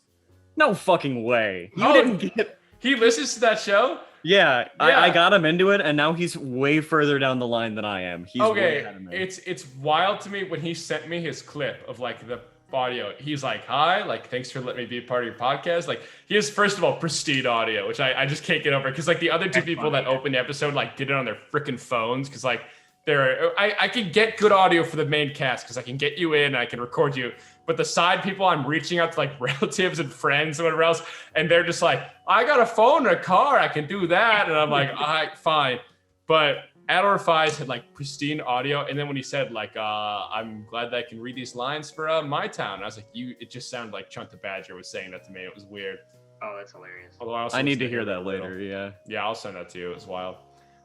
"No fucking way! You Oh, didn't get." He listens to that show. Yeah, Yeah. I got him into it, and now he's way further down the line than I am. He's way Okay, ahead of me. it's wild to me when he sent me his clip of like the audio. He's like, "Hi, like thanks for letting me be a part of your podcast." Like he has first of all pristine audio, which I just can't get over, because like the other two people that opened the episode like did it on their freaking phones, because like I can get good audio for the main cast because I can get you in and I can record you. But the side people, I'm reaching out to like relatives and friends and whatever else, and they're just like, I got a phone and a car, I can do that. And I'm like, all right, fine. But Adil Rafai's had like pristine audio, and then when he said like, I'm glad that I can read these lines for My Town, I was like, it just sounded like Chunt the Badger was saying that to me. It was weird. Oh, that's hilarious. Although I, also I need listened to hear him in that the middle. later. Yeah. Yeah, I'll send that to you. It was wild.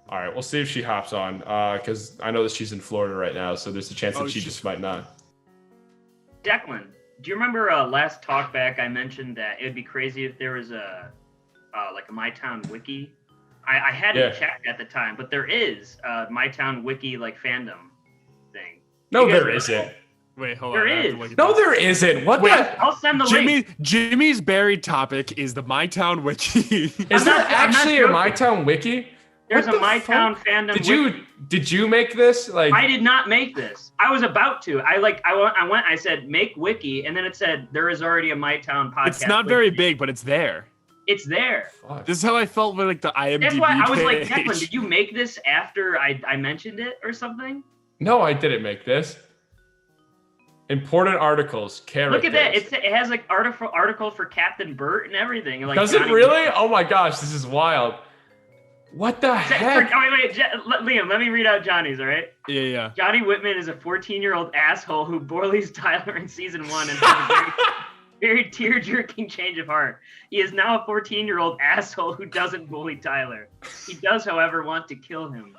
All right, we'll see if she hops on, because I know that she's in Florida right now, so there's a chance that she just might not. Declan, do you remember last talk back I mentioned that it would be crazy if there was a like a My Town wiki? I hadn't checked at the time, but there is a My Town wiki like fandom thing. No, You guys there know? isn't. Wait, hold There on. I have to is. look at No, this. there isn't. What the? I'll send the link. Jimmy's buried topic is the My Town wiki. Is I'm there not actually a joking. My Town wiki? There's What a the My fuck? Town fandom. Did you make this? Like, I did not make this. I was about to. I said make wiki, and then it said there is already a My Town podcast. It's not very big, but it's there. It's there. fuck. This is how I felt with like the IMDb That's why I was like, page. Declan, did you make this after I mentioned it or something? No, I didn't make this. Important articles, characters. Look at that. It has like article for Captain Bert and everything. Like Does it Johnny- really? Oh my gosh, this is wild. What the heck? Wait, Liam, let me read out Johnny's, all right? Yeah. Johnny Whitman is a 14-year-old asshole who bullies Tyler in season 1 and has a very tear-jerking change of heart. He is now a 14-year-old asshole who doesn't bully Tyler. He does, however, want to kill him.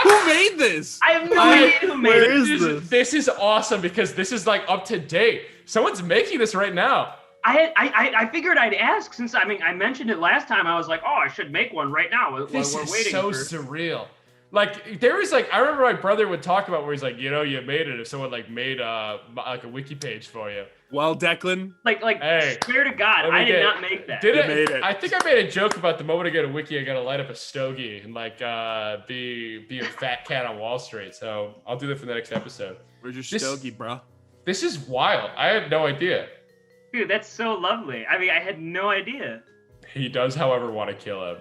Who made this? I have no idea who made where it. is This is awesome because this is like up to date. Someone's making this right now. I figured I'd ask since I mentioned it last time. I was like, oh, I should make one right now while This we're is waiting. so surreal. Like there was like I remember my brother would talk about where he's like, you made it if someone like made like a wiki page for you. Well, Declan. Hey, swear to God, I did not make that. Did You it? made it. I think I made a joke about the moment I get a wiki, I gotta light up a stogie and like be a fat cat on Wall Street. So I'll do that for the next episode. Where's your This- stogie, bro? This is wild. I had no idea. Dude, that's so lovely. I mean, I had no idea. He does, however, want to kill him.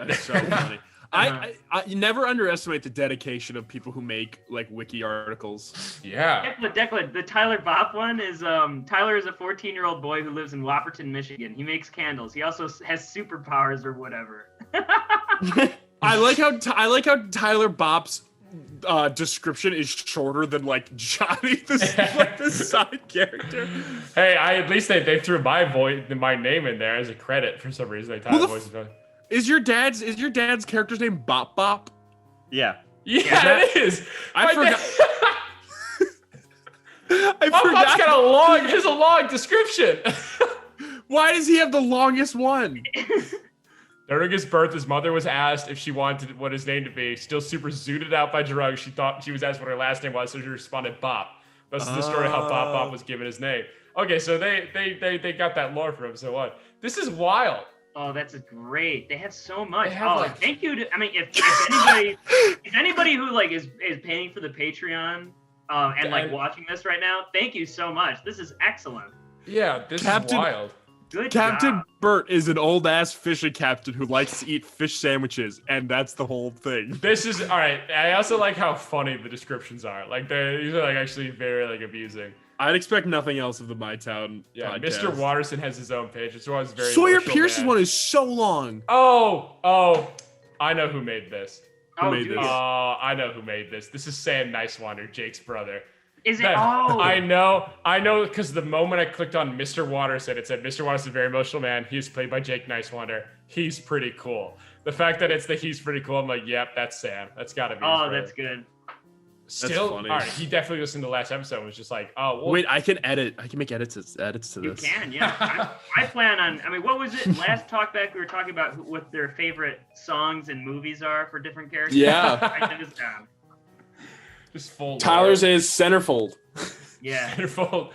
That's so funny. I you never underestimate the dedication of people who make like wiki articles. Yeah. Declan, the Tyler Bopp one is Tyler is a 14-year-old boy who lives in Whopperton, Michigan. He makes candles. He also has superpowers or whatever. I like how Tyler Bopp's description is shorter than like Johnny, the side character. Hey, at least they threw my name in there as a credit for some reason. They tied the voice. Is your dad's character's name Bop Bop? Yeah. Yeah, it is. I forgot. I Bop's forgot. has a long description. Why does he have the longest one? During his birth, his mother was asked if she wanted what his name to be. Still super zooted out by drugs, she thought she was asked what her last name was, so she responded Bop. That's the story how Bop was given his name. Okay, so they got that lore from him. So what? This is wild. Oh, that's great. They have so much. They have, oh, like- thank you. If anybody who like is paying for the Patreon and like watching this right now, thank you so much. This is excellent. Yeah, this Captain- is wild. Good Captain job. Bert is an old ass fishing captain who likes to eat fish sandwiches, and that's the whole thing. This is all right. I also like how funny the descriptions are. Like these are like actually very like amusing. I'd expect nothing else of the My Town Yeah, podcast. Mr. Watterson has his own page. It's always very. Sawyer emotional, Pierce's man. one is so long. Oh, I know who made this. Oh, made dude. this? I know who made this. This is Sam Nicewander, Jake's brother. Is it? That- Oh, I know, because the moment I clicked on Mr. Watterson, it said Mr. Watterson, a very emotional man. He's played by Jake Nicewander. He's pretty cool. The fact that it's he's pretty cool, I'm like, yep, that's Sam. That's gotta be. his Oh, brother. that's good. Still, funny. all right. He definitely listened to the last episode. And was just like, oh, well, Wait, I can edit. I can make edits to You this. can, yeah. I plan on. I mean, what was it? Last talkback we were talking about what their favorite songs and movies are for different characters. Yeah. I did this down. just full. Tyler's is centerfold. Yeah. centerfold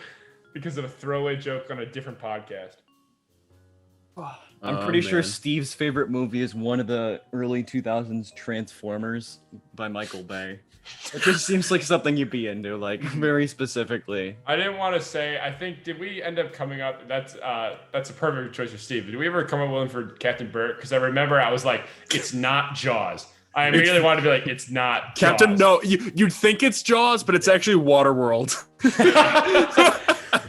because of a throwaway joke on a different podcast. I'm Oh, pretty sure man. Steve's favorite movie is one of the early 2000s Transformers by Michael Bay. It just seems like something you'd be into, like very specifically. I didn't want to say. I think did we end up coming up? That's a perfect choice for Steve. Did we ever come up with one for Captain Bert? Because I remember I was like, it's not Jaws. I immediately wanted to be like, it's not Captain, Jaws. no, you'd think it's Jaws, but it's actually Waterworld.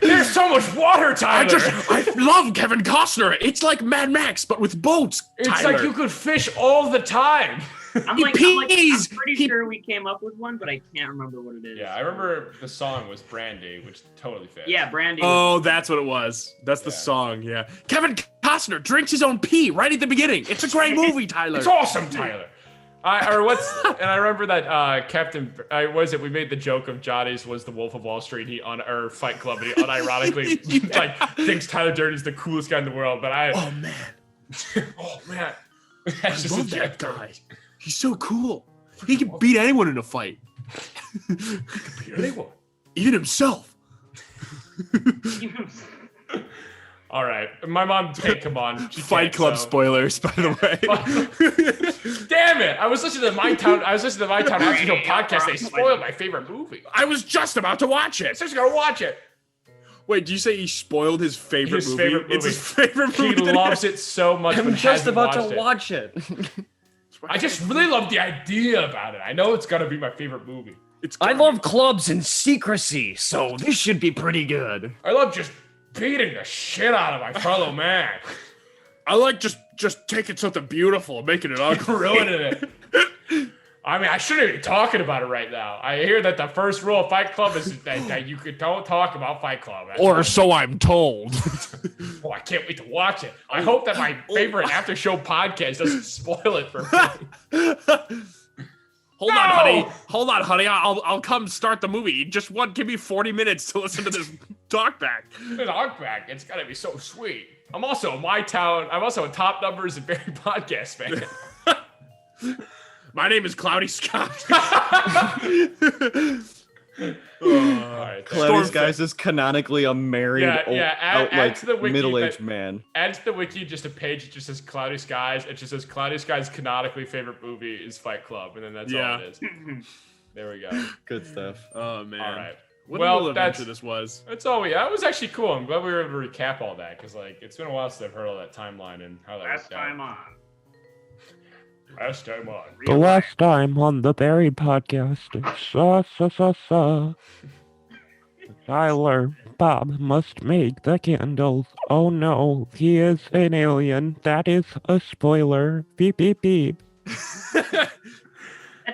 There's so much water, Tyler. I love Kevin Costner. It's like Mad Max, but with boats. It's Tyler. like you could fish all the time. I'm He I'm pees. pretty He- sure we came up with one, but I can't remember what it is. Yeah, I remember the song was Brandy, which totally fits. Yeah, Brandy. Oh, that's what it was. That's the Yeah. song. Yeah, Kevin Costner drinks his own pee right at the beginning. It's a great movie, Tyler. It's awesome, Tyler. And I remember that Captain, was it? We made the joke of Johnny's was the Wolf of Wall Street. Or Fight Club. And he unironically like thinks Tyler Durden's the coolest guy in the world. But Oh man, oh man, I that's just love a that joke. guy. He's so cool. He can beat anyone in a fight, Anyone. even himself. All right, my mom. Hey, come on. She Fight can't, Club so- spoilers, by the way. Damn it! I was listening to My Town Action Show podcast. They spoiled my favorite movie. I was just about to watch I it. just gotta watch it. Wait, do you say he spoiled his favorite His movie? favorite It's movie. his favorite He movie. loves it so much. I'm but just hasn't about watched to it. watch it. I just really love the idea about it. I know it's gonna be my favorite movie. It's I love clubs and secrecy, so this should be pretty good. I love just beating the shit out of my fellow man, I like just taking something beautiful and making it ugly. ruining it. I mean, I shouldn't be talking about it right now. I hear that the first rule of Fight Club is that you don't talk about Fight Club. That's Or so I'm told. oh, I can't wait to watch it. I hope that my favorite after show podcast doesn't spoil it for me. Hold No! on, honey. Hold on, honey. I'll come start the movie. Just give me 40 minutes to listen to this talkback. The talkback. It's gotta be so sweet. I'm also a top numbers and Barry podcast fan. My name is Cloudy Scott. All right, Cloudy Skies is canonically a married, add to the wiki, middle-aged man. Add to the wiki just a page that just says Cloudy Skies. It just says Cloudy Skies' canonically favorite movie is Fight Club, and then that's all it is. There we go. Good stuff. Oh man. All right. What a little adventure this was. That's all that was actually cool. I'm glad we were able to recap all that because it's been a while since I've heard all that timeline and how that Last worked out. time on. Last time on. The last time on the Buried podcast, Tyler, Bob must make the candles. Oh no, he is an alien. That is a spoiler. Beep, beep, beep. That's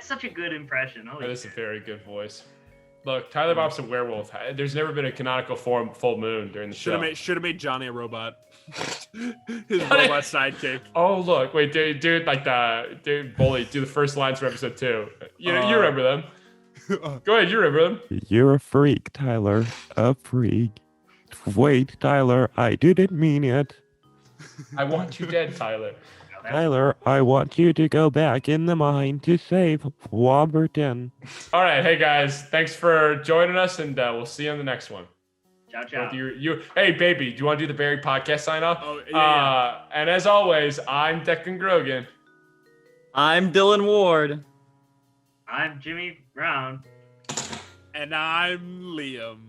such a good impression. That is a very good voice. Look, Tyler Bob's a werewolf. There's never been a canonical full moon during the show. Should have made Johnny a robot. His robot sidekick. Oh look, wait, dude, like Bully, do the first lines for episode 2. You remember them? Go ahead, you remember them. You're a freak, Tyler. A freak. Wait, Tyler, I didn't mean it. I want you dead, Tyler. Tyler, I want you to go back in the mine to save Wobberton. All right, hey guys, thanks for joining us, and we'll see you on the next one. Ciao, ciao. Hey, baby, do you want to do the Barry podcast sign off? Oh, yeah. And as always, I'm Declan Grogan. I'm Dylan Ward. I'm Jimmy Brown. And I'm Liam.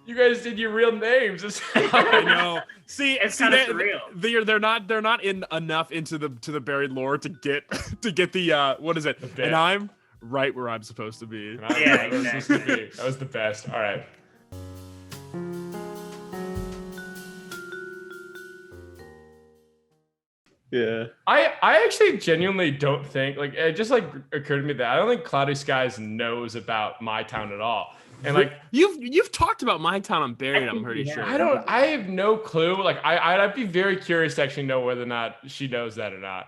You guys did your real names. I know. See, It's kind of surreal. They're not in enough into the buried lore to get the what is it? The bit. And I'm right where I'm supposed to be. Yeah, exactly. That was the best. All right. Yeah. I actually genuinely don't think it just occurred to me that I don't think Cloudy Skies knows about my town at all. And you've talked about my town on Buried, I'm pretty sure. I have no clue. I'd be very curious to actually know whether or not she knows that or not.